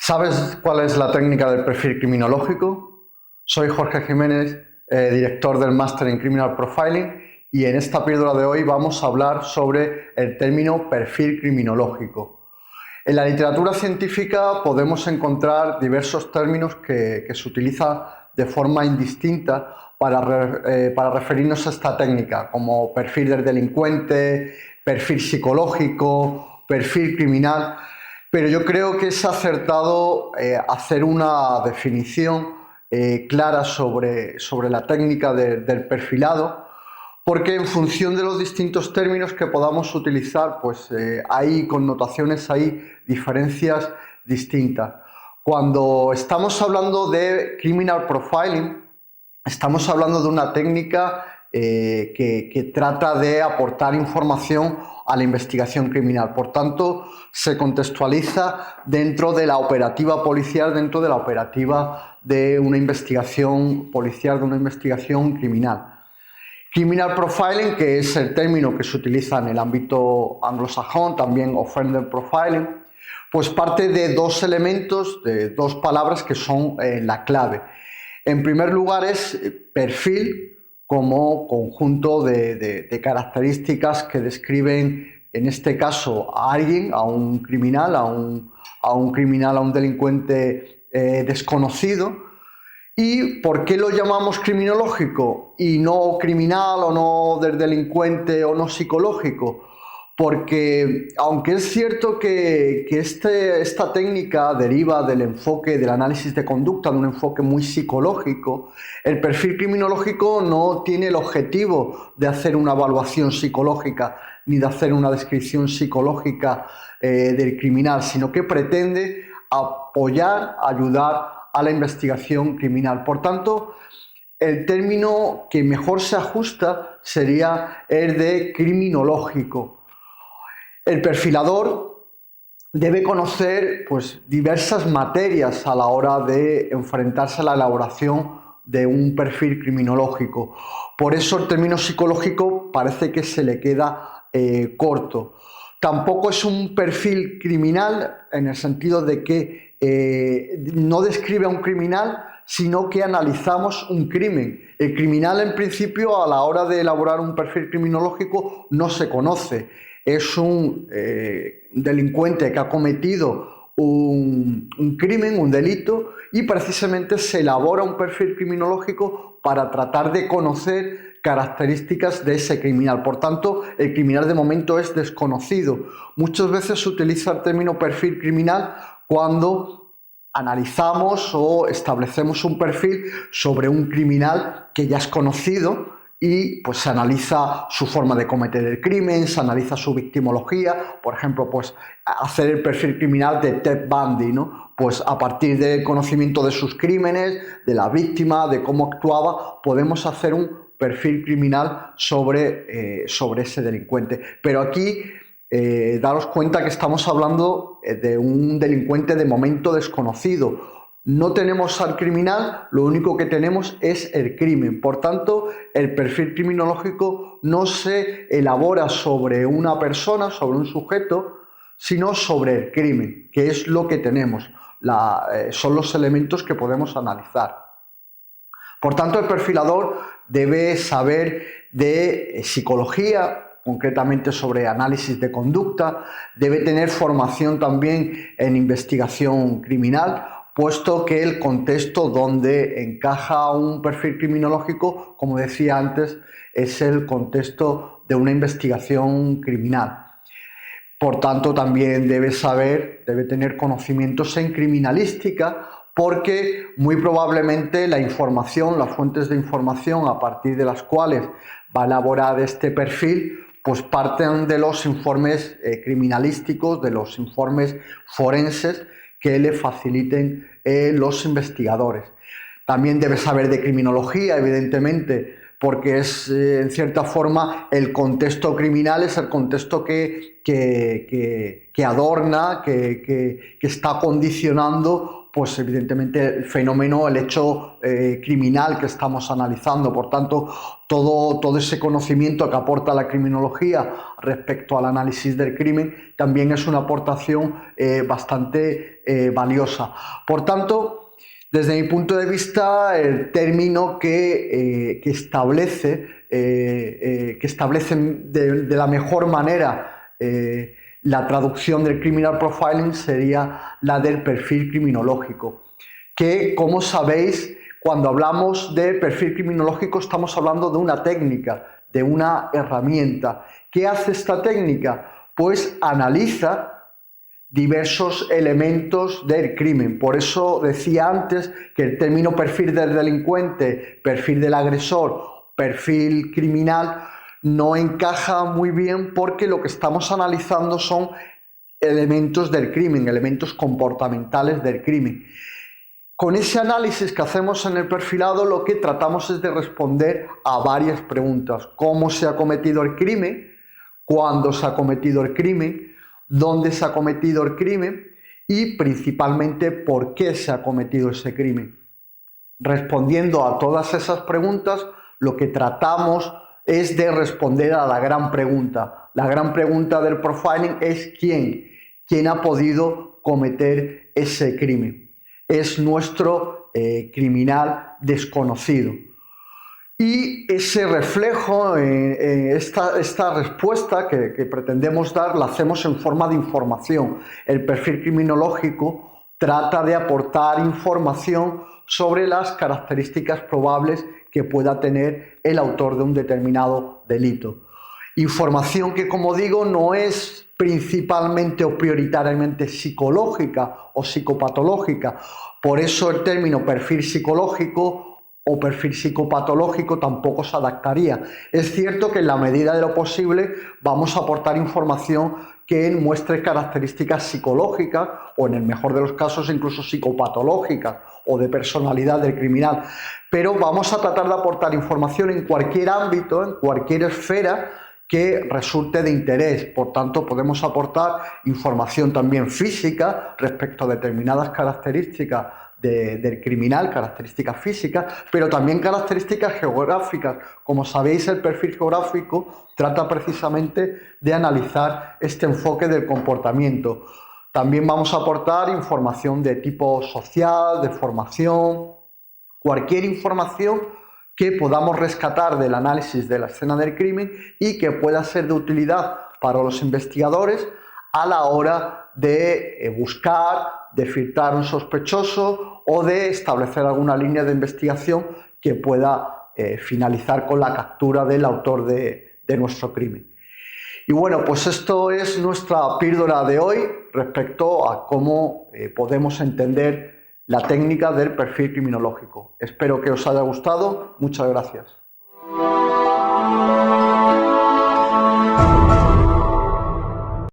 ¿Sabes cuál es la técnica del perfil criminológico? Soy Jorge Jiménez, director del máster en Criminal Profiling, y en esta píldora de hoy vamos a hablar sobre el término perfil criminológico. En la literatura científica podemos encontrar diversos términos que se utilizan de forma indistinta para referirnos a esta técnica, como perfil del delincuente, perfil psicológico, perfil criminal. Pero yo creo que es acertado hacer una definición clara sobre la técnica del perfilado, porque en función de los distintos términos que podamos utilizar, pues hay connotaciones, hay diferencias distintas. Cuando estamos hablando de criminal profiling, estamos hablando de una técnica que trata de aportar información a la investigación criminal. Por tanto, se contextualiza dentro de la operativa policial, dentro de la operativa de una investigación policial, de una investigación criminal. Criminal profiling, que es el término que se utiliza en el ámbito anglosajón, también offender profiling, pues parte de dos elementos, de dos palabras que son la clave. En primer lugar es perfil como conjunto de características que describen, en este caso, a alguien, a un criminal, a un delincuente desconocido. ¿Y por qué lo llamamos criminológico y no criminal o no del delincuente o no psicológico? Porque aunque es cierto que esta técnica deriva del enfoque del análisis de conducta, de un enfoque muy psicológico, el perfil criminológico no tiene el objetivo de hacer una evaluación psicológica ni de hacer una descripción psicológica del criminal, sino que pretende apoyar, ayudar a la investigación criminal. Por tanto, el término que mejor se ajusta sería el de criminológico. El perfilador debe conocer diversas materias a la hora de enfrentarse a la elaboración de un perfil criminológico. Por eso el término psicológico parece que se le queda corto. Tampoco es un perfil criminal en el sentido de que no describe a un criminal, sino que analizamos un crimen. El criminal, en principio, a la hora de elaborar un perfil criminológico, no se conoce. Es un delincuente que ha cometido un crimen, un delito, y precisamente se elabora un perfil criminológico para tratar de conocer características de ese criminal. Por tanto, el criminal de momento es desconocido. Muchas veces se utiliza el término perfil criminal cuando analizamos o establecemos un perfil sobre un criminal que ya es conocido y pues se analiza su forma de cometer el crimen, se analiza su victimología. Por ejemplo, pues hacer el perfil criminal de Ted Bundy, ¿no? Pues a partir del conocimiento de sus crímenes, de la víctima, de cómo actuaba, podemos hacer un perfil criminal sobre ese delincuente. Pero aquí daros cuenta que estamos hablando de un delincuente de momento desconocido. No tenemos al criminal, lo único que tenemos es el crimen. Por tanto, el perfil criminológico no se elabora sobre una persona, sobre un sujeto, sino sobre el crimen, que es lo que tenemos. Son los elementos que podemos analizar. Por tanto, el perfilador debe saber de psicología, concretamente sobre análisis de conducta, debe tener formación también en investigación criminal, puesto que el contexto donde encaja un perfil criminológico, como decía antes, es el contexto de una investigación criminal. Por tanto, también debe tener conocimientos en criminalística, porque muy probablemente la información, las fuentes de información a partir de las cuales va a elaborar este perfil, pues parten de los informes criminalísticos, de los informes forenses que le faciliten los investigadores. También debe saber de criminología, evidentemente, porque es en cierta forma el contexto criminal, es el contexto que adorna, que está condicionando pues evidentemente el fenómeno, el hecho criminal que estamos analizando. Por tanto, todo ese conocimiento que aporta la criminología respecto al análisis del crimen también es una aportación bastante valiosa. Por tanto, desde mi punto de vista, el término que establece de la mejor manera la traducción del criminal profiling sería la del perfil criminológico, que, como sabéis, cuando hablamos de perfil criminológico estamos hablando de una técnica, de una herramienta. ¿Qué hace esta técnica? Pues analiza diversos elementos del crimen. Por eso decía antes que el término perfil del delincuente, perfil del agresor, perfil criminal no encaja muy bien, porque lo que estamos analizando son elementos del crimen, elementos comportamentales del crimen. Con ese análisis que hacemos en el perfilado, lo que tratamos es de responder a varias preguntas: ¿cómo se ha cometido el crimen? ¿Cuándo se ha cometido el crimen? ¿Dónde se ha cometido el crimen? Y principalmente, ¿por qué se ha cometido ese crimen? Respondiendo a todas esas preguntas, lo que tratamos es de responder a la gran pregunta. La gran pregunta del profiling es ¿quién ha podido cometer ese crimen? Es nuestro criminal desconocido. Y ese reflejo, esta respuesta que pretendemos dar, la hacemos en forma de información. El perfil criminológico trata de aportar información sobre las características probables que pueda tener el autor de un determinado delito. Información que, como digo, no es principalmente o prioritariamente psicológica o psicopatológica. Por eso el término perfil psicológico o perfil psicopatológico tampoco se adaptaría. Es cierto que en la medida de lo posible vamos a aportar información que muestre características psicológicas o, en el mejor de los casos, incluso psicopatológicas o de personalidad del criminal. Pero vamos a tratar de aportar información en cualquier ámbito, en cualquier esfera que resulte de interés. Por tanto, podemos aportar información también física respecto a determinadas características del criminal, características físicas, pero también características geográficas. Como sabéis, el perfil geográfico trata precisamente de analizar este enfoque del comportamiento. También vamos a aportar información de tipo social, de formación, cualquier información que podamos rescatar del análisis de la escena del crimen y que pueda ser de utilidad para los investigadores a la hora de buscar, de filtrar un sospechoso o de establecer alguna línea de investigación que pueda finalizar con la captura del autor de nuestro crimen. Y bueno, pues esto es nuestra píldora de hoy respecto a cómo podemos entender la técnica del perfil criminológico. Espero que os haya gustado. Muchas gracias.